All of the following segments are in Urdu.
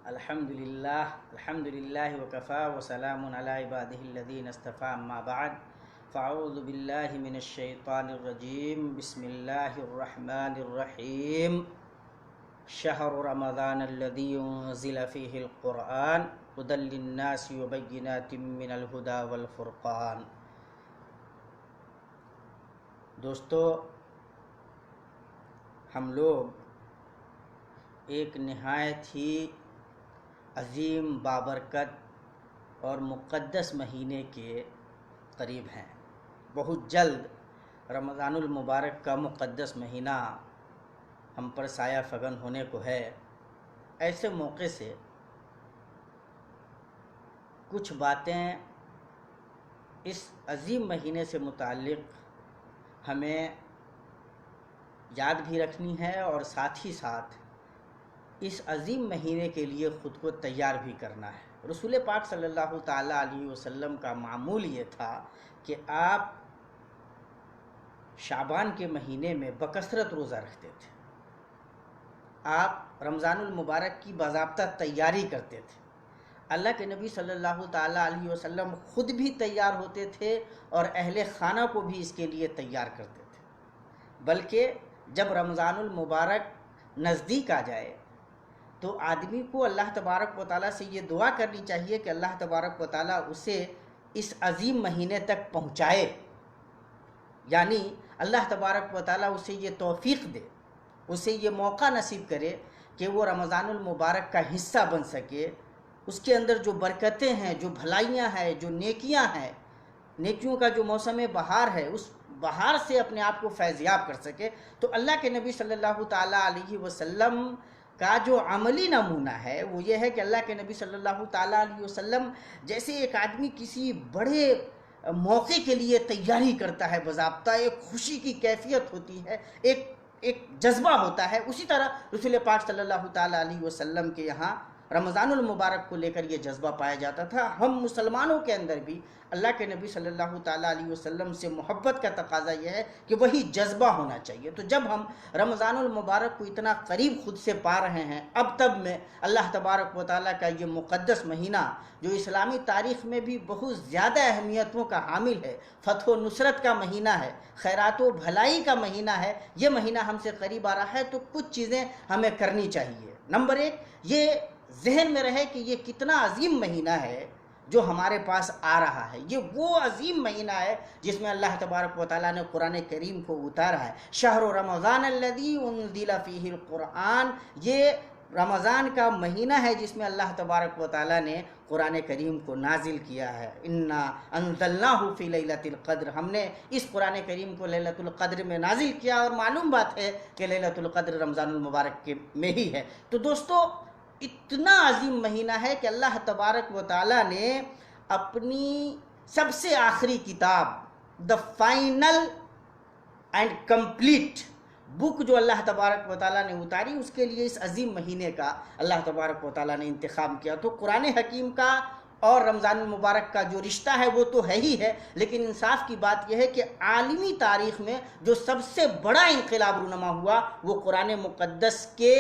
الحمد للہ وکفا وسلام علی عبادہ الذین اصطفیٰ اما بعد فاعوذ باللہ من الشیطان الرجیم بسم اللہ الرحمن الرحیم شہر رمضان الذی انزل فیہ القرآن ھدی للناس وبینات من الہدی والفرقان۔ دوستو، ہم لوگ ایک نہایت ہی عظیم بابرکت اور مقدس مہینے کے قریب ہیں۔ بہت جلد رمضان المبارک کا مقدس مہینہ ہم پر سایہ فگن ہونے کو ہے۔ ایسے موقع سے کچھ باتیں اس عظیم مہینے سے متعلق ہمیں یاد بھی رکھنی ہے اور ساتھ ہی ساتھ اس عظیم مہینے کے لیے خود کو تیار بھی کرنا ہے۔ رسول پاک صلی اللہ تعالیٰ علیہ وسلم کا معمول یہ تھا کہ آپ شعبان کے مہینے میں بکثرت روزہ رکھتے تھے۔ آپ رمضان المبارک کی باضابطہ تیاری کرتے تھے۔ اللہ کے نبی صلی اللہ تعالیٰ علیہ وسلم خود بھی تیار ہوتے تھے اور اہل خانہ کو بھی اس کے لیے تیار کرتے تھے۔ بلکہ جب رمضان المبارک نزدیک آ جائے تو آدمی کو اللہ تبارک و تعالیٰ سے یہ دعا کرنی چاہیے کہ اللہ تبارک و تعالیٰ اسے اس عظیم مہینے تک پہنچائے، یعنی اللہ تبارک و تعالیٰ اسے یہ توفیق دے، اسے یہ موقع نصیب کرے کہ وہ رمضان المبارک کا حصہ بن سکے، اس کے اندر جو برکتیں ہیں، جو بھلائیاں ہیں، جو نیکیاں ہیں، نیکیوں کا جو موسم بہار ہے، اس بہار سے اپنے آپ کو فیضیاب کر سکے۔ تو اللہ کے نبی صلی اللہ تعالیٰ علیہ وسلم کا جو عملی نمونہ ہے وہ یہ ہے کہ اللہ کے نبی صلی اللہ تعالیٰ علیہ وسلم جیسے ایک آدمی کسی بڑے موقع کے لیے تیاری کرتا ہے، باضابطہ ایک خوشی کی کیفیت ہوتی ہے، ایک جذبہ ہوتا ہے، اسی طرح رسول پاک صلی اللہ تعالیٰ علیہ وسلم کے یہاں رمضان المبارک کو لے کر یہ جذبہ پایا جاتا تھا۔ ہم مسلمانوں کے اندر بھی اللہ کے نبی صلی اللہ تعالیٰ علیہ وسلم سے محبت کا تقاضا یہ ہے کہ وہی جذبہ ہونا چاہیے۔ تو جب ہم رمضان المبارک کو اتنا قریب خود سے پا رہے ہیں، اب تب میں اللہ تبارک و تعالیٰ کا یہ مقدس مہینہ جو اسلامی تاریخ میں بھی بہت زیادہ اہمیتوں کا حامل ہے، فتح و نصرت کا مہینہ ہے، خیرات و بھلائی کا مہینہ ہے، یہ مہینہ ہم سے قریب آ رہا ہے تو کچھ چیزیں ہمیں کرنی چاہیے۔ نمبر ایک، یہ ذہن میں رہے کہ یہ کتنا عظیم مہینہ ہے جو ہمارے پاس آ رہا ہے۔ یہ وہ عظیم مہینہ ہے جس میں اللہ تبارک و تعالیٰ نے قرآن کریم کو اتارا ہے۔ شہر رمضان الذی انزل فیہ القرآن، یہ رمضان کا مہینہ ہے جس میں اللہ تبارک و تعالیٰ نے قرآن کریم کو نازل کیا ہے۔ انا انزلناہ فی لیلۃ القدر، ہم نے اس قرآن کریم کو لیلۃ القدر میں نازل کیا، اور معلوم بات ہے کہ لیلۃ القدر رمضان المبارک کے میں ہی ہے۔ تو دوستو، اتنا عظیم مہینہ ہے کہ اللہ تبارک و تعالیٰ نے اپنی سب سے آخری کتاب، دا فائنل اینڈ کمپلیٹ بک جو اللہ تبارک و تعالیٰ نے اتاری، اس کے لیے اس عظیم مہینے کا اللہ تبارک و تعالیٰ نے انتخاب کیا۔ تو قرآن حکیم کا اور رمضان المبارک کا جو رشتہ ہے وہ تو ہے ہی ہے، لیکن انصاف کی بات یہ ہے کہ عالمی تاریخ میں جو سب سے بڑا انقلاب رونما ہوا وہ قرآن مقدس کے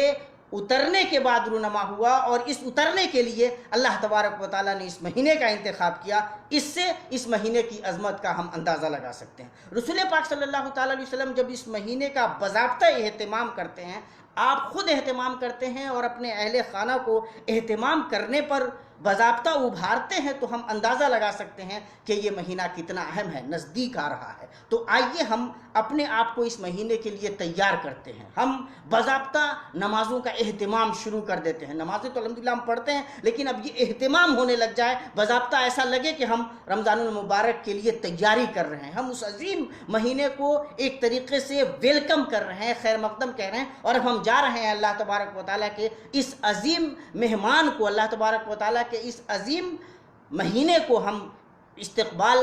اترنے کے بعد رونما ہوا، اور اس اترنے کے لیے اللہ تبارک و تعالیٰ نے اس مہینے کا انتخاب کیا۔ اس سے اس مہینے کی عظمت کا ہم اندازہ لگا سکتے ہیں۔ رسول پاک صلی اللہ تعالیٰ علیہ وسلم جب اس مہینے کا باضابطہ اہتمام کرتے ہیں، آپ خود اہتمام کرتے ہیں اور اپنے اہل خانہ کو اہتمام کرنے پر باضابطہ ابھارتے ہیں، تو ہم اندازہ لگا سکتے ہیں کہ یہ مہینہ کتنا اہم ہے، نزدیک آ رہا ہے۔ تو آئیے ہم اپنے آپ کو اس مہینے کے لیے تیار کرتے ہیں۔ ہم باضابطہ نمازوں کا اہتمام شروع کر دیتے ہیں۔ نمازیں تو الحمدللہ ہم پڑھتے ہیں، لیکن اب یہ اہتمام ہونے لگ جائے، باضابطہ ایسا لگے کہ ہم رمضان المبارک کے لیے تیاری کر رہے ہیں، ہم اس عظیم مہینے کو ایک طریقے سے ویلکم کر رہے ہیں، خیر مقدم کہہ رہے ہیں، اور اب ہم جا رہے ہیں اللہ تبارک و تعالیٰ کے اس عظیم مہمان کو، اللہ تبارک و تعالیٰ کے اس عظیم مہینے کو ہم استقبال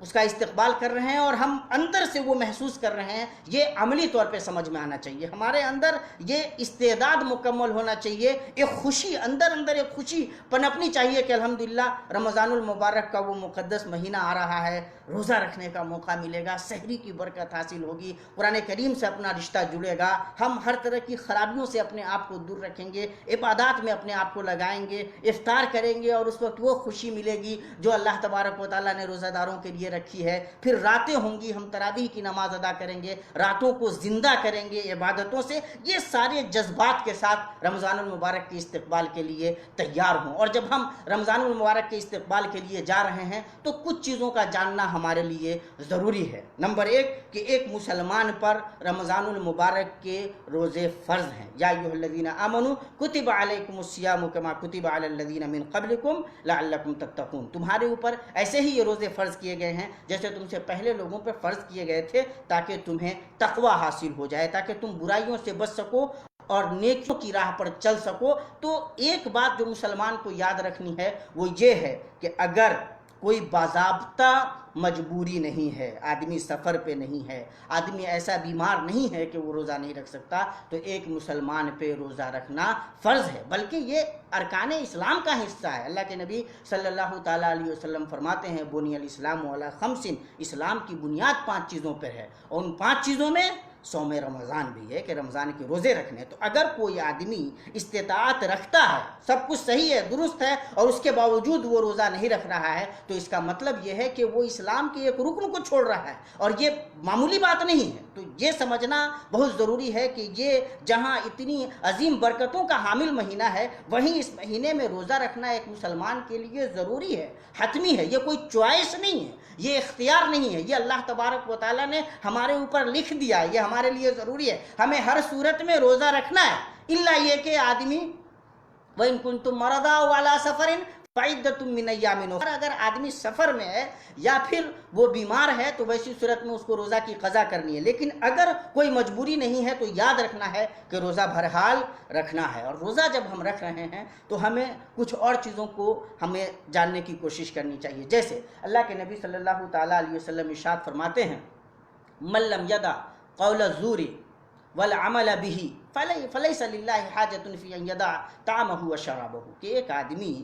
اس کا استقبال کر رہے ہیں اور ہم اندر سے وہ محسوس کر رہے ہیں، یہ عملی طور پہ سمجھ میں آنا چاہیے. ہمارے اندر یہ استعداد مکمل ہونا چاہیے، ایک خوشی اندر ایک خوشی پنپنی چاہیے کہ الحمدللہ رمضان المبارک کا وہ مقدس مہینہ آ رہا ہے، روزہ رکھنے کا موقع ملے گا، سحری کی برکت حاصل ہوگی، قرآن کریم سے اپنا رشتہ جڑے گا، ہم ہر طرح کی خرابیوں سے اپنے آپ کو دور رکھیں گے، عبادات میں اپنے آپ کو لگائیں گے، افطار کریں گے اور اس وقت وہ خوشی ملے گی جو اللہ تبارک و تعالیٰ نے روزہ داروں کے لیے رکھی ہے. پھر راتیں ہوں گی، ہم تراویح کی نماز ادا کریں گے، راتوں کو زندہ کریں گے عبادتوں سے. یہ سارے جذبات کے ساتھ رمضان المبارک کے استقبال کے لیے تیار ہوں. اور جب ہم رمضان المبارک کے استقبال کے لیے جا رہے ہیں تو کچھ چیزوں کا جاننا ہمارے لیے ضروری ہے. نمبر ایک کہ ایک مسلمان پر رمضان المبارک کے روزے فرض ہیں. یا ایھا الذین آمنوا کتب علیکم الصیام کما کتب علی الذین من قبلکم لعلکم تتقون. تمہارے اوپر ایسے ہی یہ روزے فرض کیے گئے ہیں جیسے تم سے پہلے لوگوں پر فرض کیے گئے تھے، تاکہ تمہیں تقوی حاصل ہو جائے، تاکہ تم برائیوں سے بچ سکو اور نیکیوں کی راہ پر چل سکو. تو ایک بات جو مسلمان کو یاد رکھنی ہے وہ یہ ہے کہ اگر کوئی باضابطہ مجبوری نہیں ہے، آدمی سفر پہ نہیں ہے، آدمی ایسا بیمار نہیں ہے کہ وہ روزہ نہیں رکھ سکتا، تو ایک مسلمان پہ روزہ رکھنا فرض ہے، بلکہ یہ ارکان اسلام کا حصہ ہے. اللہ کے نبی صلی اللہ تعالیٰ علیہ وسلم فرماتے ہیں بنی الاسلام علی خمس، اسلام کی بنیاد 5 چیزوں پر ہے، اور ان 5 چیزوں میں صوم رمضان بھی ہے کہ رمضان کے روزے رکھنے. تو اگر کوئی آدمی استطاعت رکھتا ہے، سب کچھ صحیح ہے، درست ہے، اور اس کے باوجود وہ روزہ نہیں رکھ رہا ہے، تو اس کا مطلب یہ ہے کہ وہ اسلام کے ایک رکن کو چھوڑ رہا ہے، اور یہ معمولی بات نہیں ہے. تو یہ سمجھنا بہت ضروری ہے کہ یہ جہاں اتنی عظیم برکتوں کا حامل مہینہ ہے، وہیں اس مہینے میں روزہ رکھنا ایک مسلمان کے لیے ضروری ہے، حتمی ہے. یہ کوئی چوائس نہیں ہے، یہ اختیار نہیں ہے، یہ اللہ تبارک و تعالیٰ نے ہمارے اوپر لکھ دیا ہے، یہ ہمارے لیے ضروری ہے. ہمیں ہر صورت میں روزہ رکھنا ہے، الا یہ کہ آدمی وَإِن كُنتُم مَرَضَىٰ أَوْ عَلَىٰ سَفَرٍ فَعِدَّةٌ مِّنْ أَيَّامٍ أُخَرَ. اگر آدمی سفر میں ہے یا پھر وہ بیمار ہے تو ویسی صورت میں اس کو روزہ کی قضا کرنی ہے. لیکن اگر کوئی مجبوری نہیں ہے تو یاد رکھنا ہے کہ روزہ بہرحال رکھنا ہے. اور روزہ جب ہم رکھ رہے ہیں تو ہمیں کچھ اور چیزوں کو ہمیں جاننے کی کوشش کرنی چاہیے. جیسے اللہ کے نبی صلی اللہ تعالیٰ علیہ وسلم ارشاد فرماتے ہیں مَن لَّمْ يَدَعْ قَوْلَ الزُّورِ وَالْعَمَلَ بِهِ فَلَيْسَ لِلَّهِ حَاجَةٌ فِي أَن يَدَعَ طَعَامَهُ وَشَرَابَهُ. کہ ایک آدمی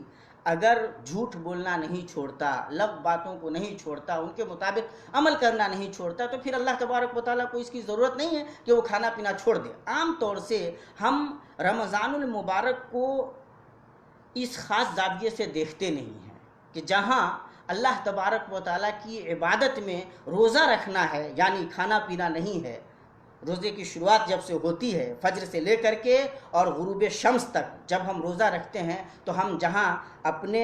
اگر جھوٹ بولنا نہیں چھوڑتا، لغو باتوں کو نہیں چھوڑتا، ان کے مطابق عمل کرنا نہیں چھوڑتا، تو پھر اللہ تبارک و تعالیٰ کو اس کی ضرورت نہیں ہے کہ وہ کھانا پینا چھوڑ دے. عام طور سے ہم رمضان المبارک کو اس خاص زاویے سے دیکھتے نہیں ہیں کہ جہاں اللہ تبارک و تعالیٰ کی عبادت میں روزہ رکھنا ہے، یعنی کھانا پینا نہیں ہے. روزے کی شروعات جب سے ہوتی ہے فجر سے لے کر کے اور غروب شمس تک جب ہم روزہ رکھتے ہیں تو ہم جہاں اپنے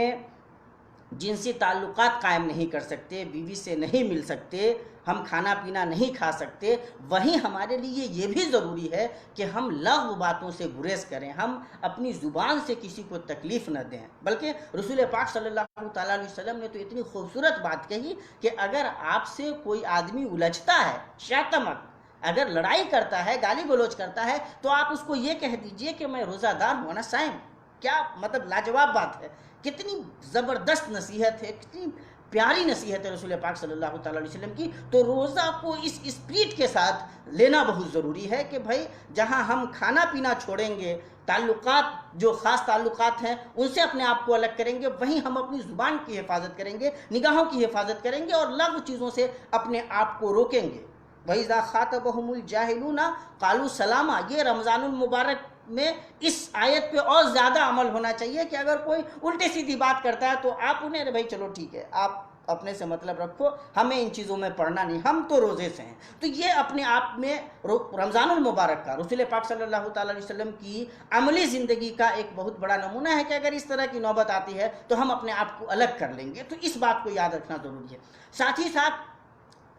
جنسی تعلقات قائم نہیں کر سکتے، بیوی سے نہیں مل سکتے، ہم کھانا پینا نہیں کھا سکتے، وہیں ہمارے لیے یہ بھی ضروری ہے کہ ہم لغو باتوں سے گریز کریں، ہم اپنی زبان سے کسی کو تکلیف نہ دیں. بلکہ رسول پاک صلی اللہ تعالیٰ علیہ وسلم نے تو اتنی خوبصورت بات کہی کہ اگر آپ سے کوئی آدمی الجھتا ہے، شاتمک، اگر لڑائی کرتا ہے، گالی گلوچ کرتا ہے، تو آپ اس کو یہ کہہ دیجئے کہ میں روزہ دار ہوں نا صائم. کیا مطلب لاجواب بات ہے، کتنی زبردست نصیحت ہے، کتنی پیاری نصیحت ہے رسول پاک صلی اللہ تعالیٰ علیہ وسلم کی. تو روزہ کو اس اسپرٹ کے ساتھ لینا بہت ضروری ہے کہ بھائی جہاں ہم کھانا پینا چھوڑیں گے، تعلقات جو خاص تعلقات ہیں ان سے اپنے آپ کو الگ کریں گے، وہیں ہم اپنی زبان کی حفاظت کریں گے، نگاہوں کی حفاظت کریں گے اور لغو چیزوں سے اپنے آپ کو روکیں گے. وَإِذَا خَاطَبَهُمُ الْجَاهِلُونَ قَالُوا سَلَامًا. یہ رمضان المبارک میں اس آیت پہ اور زیادہ عمل ہونا چاہیے کہ اگر کوئی الٹی سیدھی بات کرتا ہے تو آپ انہیں بھائی چلو ٹھیک ہے، آپ اپنے سے مطلب رکھو، ہمیں ان چیزوں میں پڑھنا نہیں، ہم تو روزے سے ہیں. تو یہ اپنے آپ میں رمضان المبارک کا رسول پاک صلی اللہ تعالیٰ علیہ وسلم کی عملی زندگی کا ایک بہت بڑا نمونہ ہے کہ اگر اس طرح کی نوبت آتی ہے تو ہم اپنے آپ کو الگ کر لیں گے. تو اس بات کو یاد رکھنا ضروری ہے. ساتھ ہی ساتھ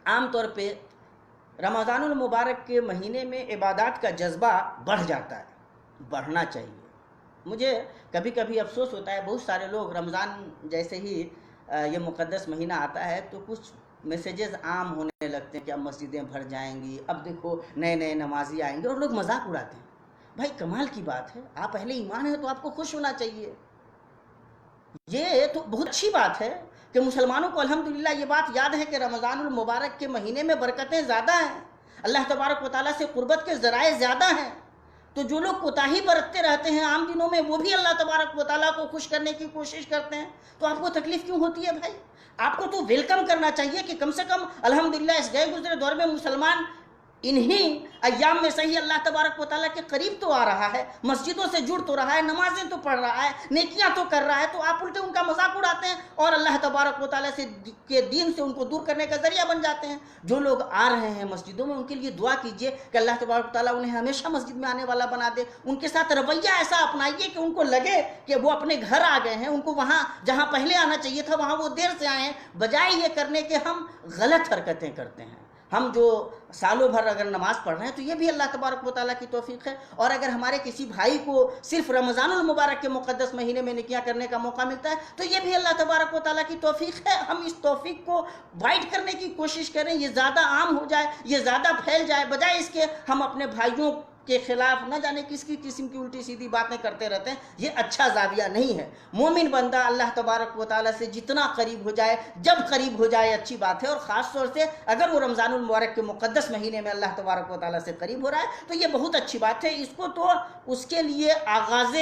عام طور پہ رمضان المبارک کے مہینے میں عبادات کا جذبہ بڑھ جاتا ہے، بڑھنا چاہیے. مجھے کبھی کبھی افسوس ہوتا ہے، بہت سارے لوگ رمضان جیسے ہی یہ مقدس مہینہ آتا ہے تو کچھ میسیجز عام ہونے لگتے ہیں کہ اب مسجدیں بھر جائیں گی، اب دیکھو نئے نئے نمازی آئیں گے، اور لوگ مذاق اڑاتے ہیں. بھائی کمال کی بات ہے، آپ اہل ایمان ہیں تو آپ کو خوش ہونا چاہیے. یہ تو بہت اچھی بات ہے کہ مسلمانوں کو الحمدللہ یہ بات یاد ہے کہ رمضان المبارک کے مہینے میں برکتیں زیادہ ہیں، اللہ تبارک و تعالیٰ سے قربت کے ذرائع زیادہ ہیں، تو جو لوگ کوتاہی برتتے رہتے ہیں عام دنوں میں وہ بھی اللہ تبارک و تعالیٰ کو خوش کرنے کی کوشش کرتے ہیں، تو آپ کو تکلیف کیوں ہوتی ہے بھائی؟ آپ کو تو ویلکم کرنا چاہیے کہ کم سے کم الحمدللہ اس گئے گزرے دور میں مسلمان انہی ایام میں صحیح اللہ تبارک و تعالیٰ کے قریب تو آ رہا ہے، مسجدوں سے جڑ تو رہا ہے، نمازیں تو پڑھ رہا ہے، نیکیاں تو کر رہا ہے، تو آپ الٹے ان کا مذاق اڑاتے ہیں اور اللہ تبارک و تعالیٰ کے دین سے ان کو دور کرنے کا ذریعہ بن جاتے ہیں۔ جو لوگ آ رہے ہیں مسجدوں میں ان کے لیے دعا کیجئے کہ اللہ تبارک و تعالیٰ انہیں ہمیشہ مسجد میں آنے والا بنا دے، ان کے ساتھ رویہ ایسا اپنائیے کہ ان کو لگے کہ وہ اپنے گھر آ گئے ہیں، ان کو وہاں جہاں پہلے آنا چاہیے تھا وہاں وہ دیر سے آئے ہیں، بجائے یہ کرنے کے ہم غلط حرکتیں کرتے ہیں۔ ہم جو سالوں بھر اگر نماز پڑھ رہے ہیں تو یہ بھی اللہ تبارک و تعالیٰ کی توفیق ہے، اور اگر ہمارے کسی بھائی کو صرف رمضان المبارک کے مقدس مہینے میں نیکیاں کرنے کا موقع ملتا ہے تو یہ بھی اللہ تبارک و تعالیٰ کی توفیق ہے۔ ہم اس توفیق کو وائڈ کرنے کی کوشش کریں، یہ زیادہ عام ہو جائے، یہ زیادہ پھیل جائے، بجائے اس کے ہم اپنے بھائیوں کے خلاف نہ جانے کس کی قسم کی الٹی سیدھی باتیں کرتے رہتے ہیں۔ یہ اچھا زاویہ نہیں ہے۔ مومن بندہ اللہ تبارک و تعالیٰ سے جتنا قریب ہو جائے، جب قریب ہو جائے اچھی بات ہے، اور خاص طور سے اگر وہ رمضان المبارک کے مقدس مہینے میں اللہ تبارک و تعالیٰ سے قریب ہو رہا ہے تو یہ بہت اچھی بات ہے۔ اس کو تو اس کے لیے آغاز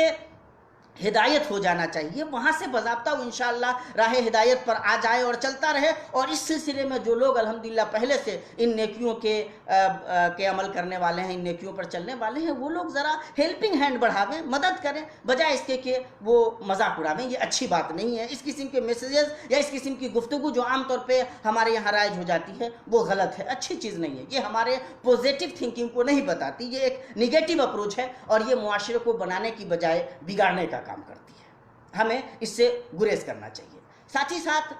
ہدایت ہو جانا چاہیے، وہاں سے باضابطہ وہ انشاءاللہ راہ ہدایت پر آ جائے اور چلتا رہے، اور اس سلسلے میں جو لوگ الحمدللہ پہلے سے ان نیکیوں کے عمل کرنے والے ہیں، ان نیکیوں پر چلنے والے ہیں، وہ لوگ ذرا ہیلپنگ ہینڈ بڑھاویں، مدد کریں، بجائے اس کے کہ وہ مذاق اڑاویں۔ یہ اچھی بات نہیں ہے۔ اس قسم کے میسیجز یا اس قسم کی گفتگو جو عام طور پہ ہمارے یہاں رائج ہو جاتی ہے وہ غلط ہے، اچھی چیز نہیں ہے۔ یہ ہمارے پوزیٹیو تھنکنگ کو نہیں بتاتی، یہ ایک نگیٹو اپروچ ہے، اور یہ معاشرے کو بنانے کی بجائے بگاڑنے کا کام کرتی ہے۔ ہمیں اس سے گریز کرنا چاہیے۔ ساتھ ہی ساتھ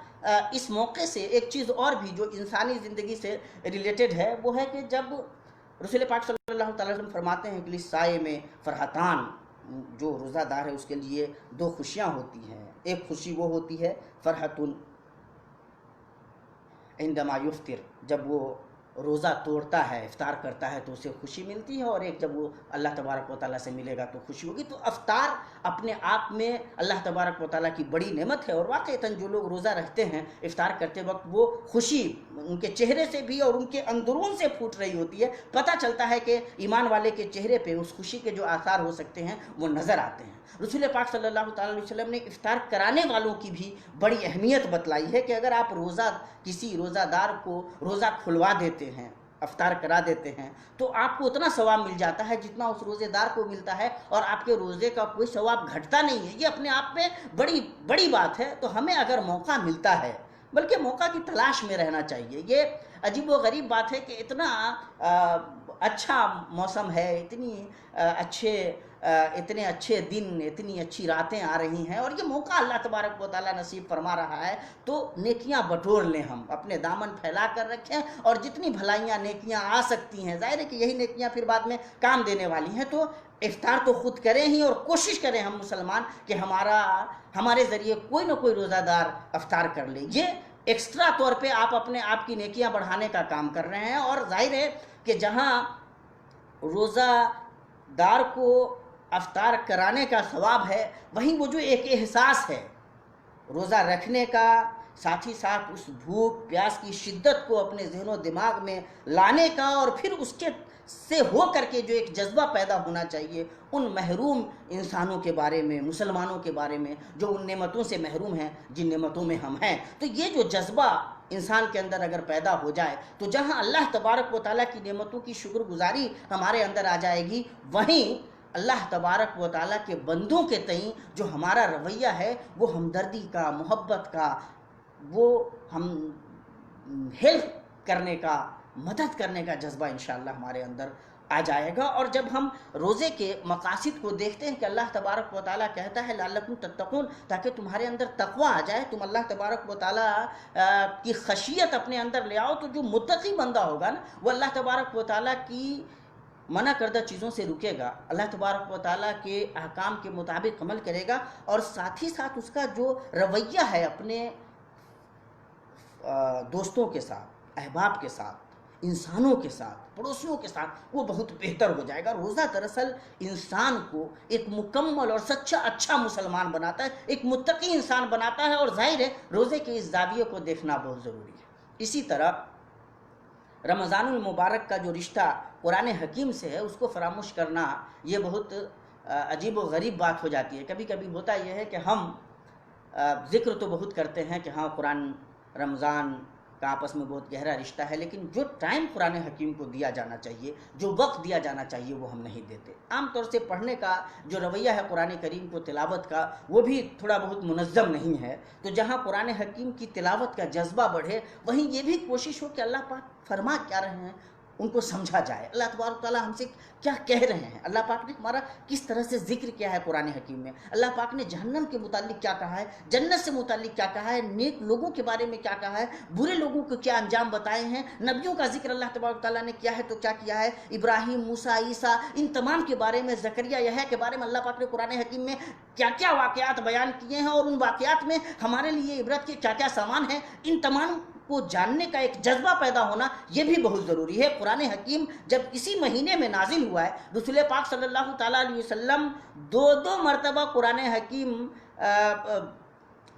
اس موقع سے ایک چیز اور بھی جو انسانی زندگی سے ریلیٹڈ ہے وہ ہے کہ جب رسول پاک صلی اللہ تعالی وسلم فرماتے ہیں کہ سائے میں فرحتان، جو روزہ دار ہے اس کے لیے دو خوشیاں ہوتی ہیں۔ ایک خوشی وہ ہوتی ہے فرحت عندما یفطر، جب وہ روزہ توڑتا ہے، افطار کرتا ہے تو اسے خوشی ملتی ہے، اور ایک جب وہ اللہ تبارک و تعالیٰ سے ملے گا تو خوشی ہوگی۔ تو افطار اپنے آپ میں اللہ تبارک و تعالیٰ کی بڑی نعمت ہے، اور واقعتاً جو لوگ روزہ رکھتے ہیں افطار کرتے وقت وہ خوشی ان کے چہرے سے بھی اور ان کے اندرون سے پھوٹ رہی ہوتی ہے۔ پتہ چلتا ہے کہ ایمان والے کے چہرے پہ اس خوشی کے جو آثار ہو سکتے ہیں وہ نظر آتے ہیں۔ رسول پاک صلی اللہ تعالیٰ علیہ وسلم نے افطار کرانے والوں کی بھی بڑی اہمیت بتلائی ہے کہ اگر آپ کسی روزہ دار کو روزہ کھلوا دیتے ہیں، افطار کرا دیتے ہیں، تو آپ کو اتنا ثواب مل جاتا ہے جتنا اس روزے دار کو ملتا ہے، اور آپ کے روزے کا کوئی ثواب گھٹتا نہیں ہے۔ یہ اپنے آپ میں بڑی بات ہے۔ تو ہمیں اگر موقع ملتا ہے، بلکہ موقع کی تلاش میں رہنا چاہیے۔ یہ عجیب و غریب بات ہے کہ اتنا اچھا موسم ہے، اتنے اچھے دن، اتنی اچھی راتیں آ رہی ہیں، اور یہ موقع اللہ تبارک و تعالیٰ نصیب فرما رہا ہے، تو نیکیاں بٹور لیں، ہم اپنے دامن پھیلا کر رکھیں، اور جتنی بھلائیاں نیکیاں آ سکتی ہیں، ظاہر ہے کہ یہی نیکیاں پھر بعد میں کام دینے والی ہیں، تو افطار تو خود کریں ہی، اور کوشش کریں ہم مسلمان کہ ہمارے ذریعے کوئی نہ کوئی روزہ دار افطار کر لے۔ یہ ایکسٹرا طور پہ آپ اپنے آپ کی نیکیاں بڑھانے کا کام کر رہے ہیں، اور ظاہر ہے کہ جہاں روزہ دار کو افطار کرانے کا ثواب ہے، وہیں وہ جو ایک احساس ہے روزہ رکھنے کا، ساتھ ہی ساتھ اس بھوک پیاس کی شدت کو اپنے ذہن و دماغ میں لانے کا، اور پھر اس کے سے ہو کر کے جو ایک جذبہ پیدا ہونا چاہیے ان محروم انسانوں کے بارے میں، مسلمانوں کے بارے میں جو ان نعمتوں سے محروم ہیں جن نعمتوں میں ہم ہیں، تو یہ جو جذبہ انسان کے اندر اگر پیدا ہو جائے تو جہاں اللہ تبارک و تعالیٰ کی نعمتوں کی شکر گزاری ہمارے اندر آ جائے گی، وہیں اللہ تبارک و تعالیٰ کے بندوں کے تئیں جو ہمارا رویہ ہے وہ ہمدردی کا، محبت کا، وہ ہم ہیلپ کرنے کا، مدد کرنے کا جذبہ انشاءاللہ ہمارے اندر آ جائے گا۔ اور جب ہم روزے کے مقاصد کو دیکھتے ہیں کہ اللہ تبارک و تعالیٰ کہتا ہے لعلکم تتقون، تاکہ تمہارے اندر تقوی آ جائے، تم اللہ تبارک و تعالیٰ کی خشیت اپنے اندر لے آؤ، تو جو متقی بندہ ہوگا نا وہ اللہ تبارک و تعالیٰ کی منع کردہ چیزوں سے رکے گا، اللہ تبارک و تعالیٰ کے احکام کے مطابق عمل کرے گا، اور ساتھ ہی ساتھ اس کا جو رویہ ہے اپنے دوستوں کے ساتھ، احباب کے ساتھ، انسانوں کے ساتھ، پڑوسیوں کے ساتھ وہ بہت بہتر ہو جائے گا۔ روزہ دراصل انسان کو ایک مکمل اور سچا اچھا مسلمان بناتا ہے، ایک متقی انسان بناتا ہے، اور ظاہر ہے روزے کے اس زاویے کو دیکھنا بہت ضروری ہے۔ اسی طرح رمضان المبارک کا جو رشتہ قرآن حکیم سے ہے اس کو فراموش کرنا یہ بہت عجیب و غریب بات ہو جاتی ہے۔ کبھی کبھی ہوتا یہ ہے کہ ہم ذکر تو بہت کرتے ہیں کہ ہاں قرآن رمضان کا آپس میں بہت گہرا رشتہ ہے، لیکن جو ٹائم قرآن حکیم کو دیا جانا چاہیے، جو وقت دیا جانا چاہیے، وہ ہم نہیں دیتے۔ عام طور سے پڑھنے کا جو رویہ ہے قرآن کریم کو تلاوت کا، وہ بھی تھوڑا بہت منظم نہیں ہے۔ تو جہاں قرآن حکیم کی تلاوت کا جذبہ بڑھے، وہیں یہ بھی کوشش ہو کہ اللہ پاک فرما کیا رہے ہیں ان کو سمجھا جائے، اللہ تبارک تعالیٰ ہم سے کیا کہہ رہے ہیں، اللہ پاک نے ہمارا کس طرح سے ذکر کیا ہے قرآن حکیم میں، اللہ پاک نے جہنم کے متعلق کیا کہا ہے، جنت سے متعلق کیا کہا ہے، نیک لوگوں کے بارے میں کیا کہا ہے، برے لوگوں کو کیا انجام بتائے ہیں، نبیوں کا ذکر اللہ تبارک تعالیٰ نے کیا ہے تو کیا کیا ہے، ابراہیم، موسیٰ، عیسیٰ، ان تمام کے بارے میں، زکریا، یحییٰ کے بارے میں اللہ پاک نے قرآن حکیم میں کیا کیا واقعات بیان کیے ہیں، اور ان واقعات میں ہمارے لیے عبرت کے کیا کیا سامان ہیں، ان تمام کو جاننے کا ایک جذبہ پیدا ہونا یہ بھی بہت ضروری ہے۔ قرآن حکیم جب اسی مہینے میں نازل ہوا ہے، رسول پاک صلی اللہ تعالیٰ علیہ وسلم دو مرتبہ قرآن حکیم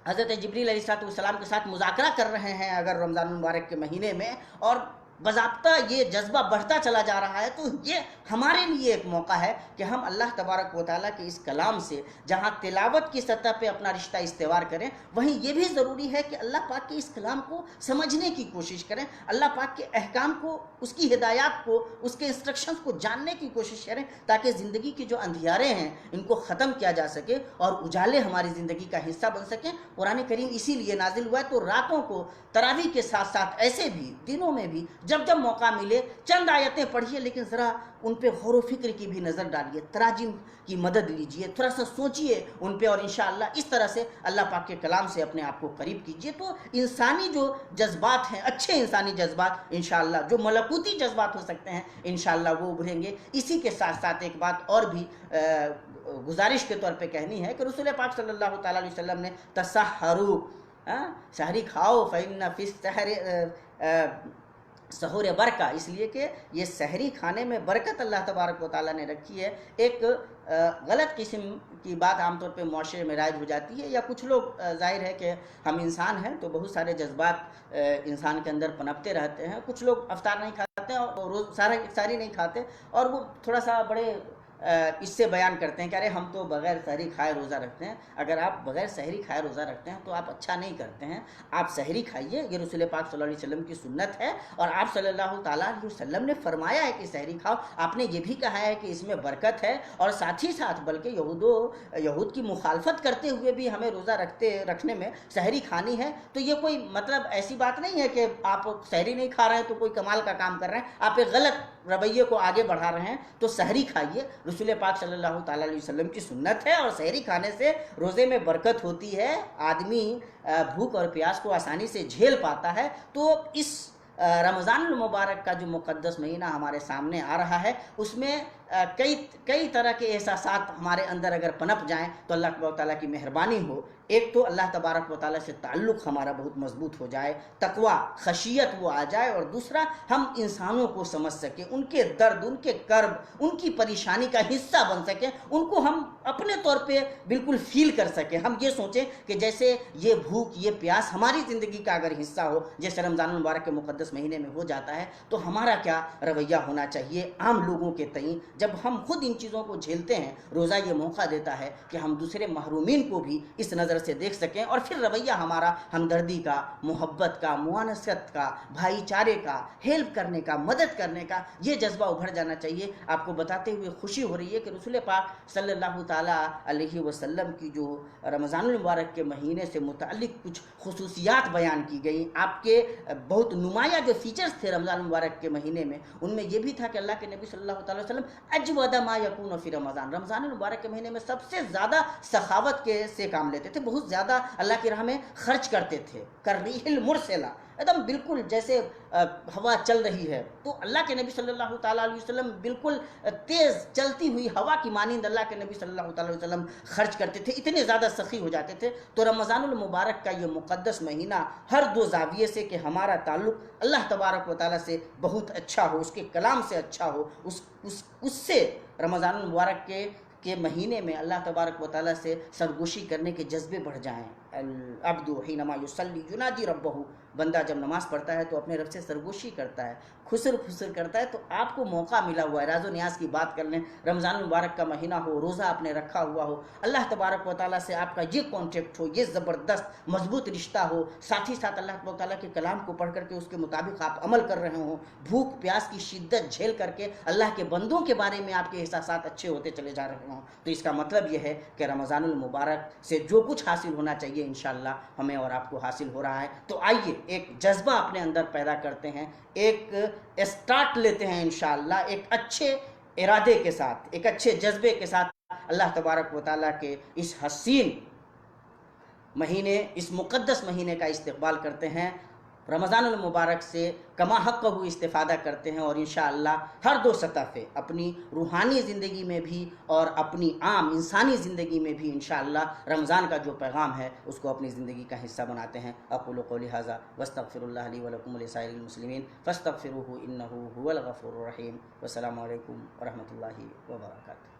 حضرت جبریل علیہ السلام کے ساتھ مذاکرہ کر رہے ہیں اگر رمضان المبارک کے مہینے میں، اور باضابطہ یہ جذبہ بڑھتا چلا جا رہا ہے، تو یہ ہمارے لیے ایک موقع ہے کہ ہم اللہ تبارک و تعالیٰ کے اس کلام سے جہاں تلاوت کی سطح پہ اپنا رشتہ استوار کریں، وہیں یہ بھی ضروری ہے کہ اللہ پاک کے اس کلام کو سمجھنے کی کوشش کریں، اللہ پاک کے احکام کو، اس کی ہدایات کو، اس کے انسٹرکشنز کو جاننے کی کوشش کریں، تاکہ زندگی کے جو اندھیارے ہیں ان کو ختم کیا جا سکے اور اجالے ہماری زندگی کا حصہ بن سکیں۔ قرآن کریم اسی لیے نازل ہوا ہے، تو راتوں کو تراویح کے ساتھ ساتھ ایسے بھی دنوں میں بھی جب جب موقع ملے چند آیتیں پڑھیے، لیکن ذرا ان پہ غور و فکر کی بھی نظر ڈالیے، تراجم کی مدد لیجئے، تھوڑا سا سوچئے ان پہ، اور انشاءاللہ اس طرح سے اللہ پاک کے کلام سے اپنے آپ کو قریب کیجئے، تو انسانی جو جذبات ہیں، اچھے انسانی جذبات انشاءاللہ، جو ملکوتی جذبات ہو سکتے ہیں انشاءاللہ وہ ابھریں گے۔ اسی کے ساتھ ساتھ ایک بات اور بھی گزارش کے طور پہ کہنی ہے کہ رسول پاک صلی اللہ تعالیٰ علیہ وسلم نے تسحروا، سحری کھاؤ، فإن فی السحر سحور برکہ، اس لیے کہ یہ سحری کھانے میں برکت اللہ تبارک و تعالیٰ نے رکھی ہے۔ ایک غلط قسم کی بات عام طور پہ معاشرے میں رائج ہو جاتی ہے، یا کچھ لوگ، ظاہر ہے کہ ہم انسان ہیں تو بہت سارے جذبات انسان کے اندر پنپتے رہتے ہیں، کچھ لوگ افطار نہیں کھاتے ہیں اور روز افطاری نہیں کھاتے، اور وہ تھوڑا سا بڑے اس سے بیان کرتے ہیں کہ ارے ہم تو بغیر سحری کھائے روزہ رکھتے ہیں۔ اگر آپ بغیر سحری کھائے روزہ رکھتے ہیں تو آپ اچھا نہیں کرتے ہیں، آپ سحری کھائیے، یہ رسول پاک صلی اللہ علیہ وسلم کی سنت ہے، اور آپ صلی اللہ تعالیٰ علیہ وسلم نے فرمایا ہے کہ سحری کھاؤ، آپ نے یہ بھی کہا ہے کہ اس میں برکت ہے، اور ساتھ ہی ساتھ بلکہ یہود کی مخالفت کرتے ہوئے بھی ہمیں روزہ رکھنے میں سحری کھانی ہے۔ تو یہ کوئی مطلب ایسی بات نہیں ہے کہ آپ سحری نہیں کھا رہے ہیں تو کوئی کمال کا کام کر رہے ہیں، آپ ایک غلط رویے کو آگے بڑھا رہے ہیں۔ تو سحری کھائیے، رسول پاک صلی اللہ تعالیٰ علیہ وسلم کی سنت ہے، اور سحری کھانے سے روزے میں برکت ہوتی ہے، آدمی بھوک اور پیاس کو آسانی سے جھیل پاتا ہے۔ تو اس رمضان المبارک کا جو مقدس مہینہ ہمارے سامنے آ رہا ہے، اس میں کئی طرح کے احساسات ہمارے اندر اگر پنپ جائیں تو اللہ تبارک و تعالیٰ کی مہربانی ہو۔ ایک تو اللہ تبارک و تعالیٰ سے تعلق ہمارا بہت مضبوط ہو جائے، تقویٰ، خشیت وہ آ جائے، اور دوسرا ہم انسانوں کو سمجھ سکیں، ان کے درد، ان کے کرب، ان کی پریشانی کا حصہ بن سکیں، ان کو ہم اپنے طور پہ بالکل فیل کر سکیں، ہم یہ سوچیں کہ جیسے یہ بھوک، یہ پیاس ہماری زندگی کا اگر حصہ ہو، جیسے رمضان المبارک کے مقدس مہینے میں ہو جاتا ہے، تو ہمارا کیا رویہ ہونا چاہیے عام لوگوں کے تئیں۔ جب ہم خود ان چیزوں کو جھیلتے ہیں، روزہ یہ موقع دیتا ہے کہ ہم دوسرے محرومین کو بھی اس نظر سے دیکھ سکیں، اور پھر رویہ ہمارا ہمدردی کا، محبت کا، موانست کا، بھائی چارے کا، ہیلپ کرنے کا، مدد کرنے کا، یہ جذبہ ابھر جانا چاہیے۔ آپ کو بتاتے ہوئے خوشی ہو رہی ہے کہ رسول پاک صلی اللہ تعالیٰ علیہ وسلم کی جو رمضان المبارک کے مہینے سے متعلق کچھ خصوصیات بیان کی گئی، آپ کے بہت نمایاں جو فیچرز تھے رمضان المبارک کے مہینے میں، ان میں یہ بھی تھا کہ اللہ کے نبی صلی اللہ تعالیٰ وسلم اجود ما یکون فی رمضان المبارک کے مہینے میں سب سے زیادہ سخاوت سے کام لیتے تھے، بہت زیادہ اللہ کی راہ میں خرچ کرتے تھے، کالریح المرسلہ، ایک دم بالکل جیسے ہوا چل رہی ہے. تو اللہ کے نبی صلی اللہ تعالیٰ علیہ وسلم بالکل تیز چلتی ہوئی ہوا کی مانند اللہ کے نبی صلی اللہ تعالیٰ علیہ وسلم خرچ کرتے تھے, اتنے زیادہ سخی ہو جاتے تھے. تو رمضان المبارک کا یہ مقدس مہینہ ہر دو زاویے سے کہ ہمارا تعلق اللہ تبارک و تعالیٰ سے بہت اچھا ہو, اس کے کلام سے اچھا ہو, اس سے رمضان المبارک کے مہینے میں اللہ تبارک و تعالیٰ سے سرگوشی کرنے کے جذبے بڑھ جائیں. العبد حینما یصلی ینادی ربہ, بندہ جب نماز پڑھتا ہے تو اپنے رب سے سرگوشی کرتا ہے, خسر کرتا ہے. تو آپ کو موقع ملا ہوا ہے, راز و نیاز کی بات کر لیں, رمضان المبارک کا مہینہ ہو, روزہ آپ نے رکھا ہوا ہو, اللہ تبارک و تعالیٰ سے آپ کا یہ کانٹیکٹ ہو, یہ زبردست مضبوط رشتہ ہو, ساتھ ہی ساتھ اللہ تبارک و تعالیٰ کے کلام کو پڑھ کر کے اس کے مطابق آپ عمل کر رہے ہوں, بھوک پیاس کی شدت جھیل کر کے اللہ کے بندوں کے بارے میں آپ کے احساسات اچھے ہوتے چلے جا رہے ہوں, تو اس کا مطلب یہ ہے کہ رمضان المبارک سے جو کچھ حاصل ہونا چاہیے انشاءاللہ ہمیں اور آپ کو حاصل ہو رہا ہے. تو آئیے ایک جذبہ اپنے اندر پیدا کرتے ہیں, ایک اسٹارٹ لیتے ہیں انشاءاللہ ایک اچھے ارادے کے ساتھ, ایک اچھے جذبے کے ساتھ اللہ تبارک و تعالیٰ کے اس حسین مہینے, اس مقدس مہینے کا استقبال کرتے ہیں, رمضان المبارک سے کما حق ہو استفادہ کرتے ہیں, اور انشاءاللہ ہر دو سطح پہ اپنی روحانی زندگی میں بھی اور اپنی عام انسانی زندگی میں بھی انشاءاللہ رمضان کا جو پیغام ہے اس کو اپنی زندگی کا حصہ بناتے ہیں. اقول قولی ھذا واستغفر اللہ لی ولکم ولسائر المسلمین فاستغفروہ انہ ھو الغفور الرحیم. والسلام علیکم ورحمۃ اللہ وبرکاتہ.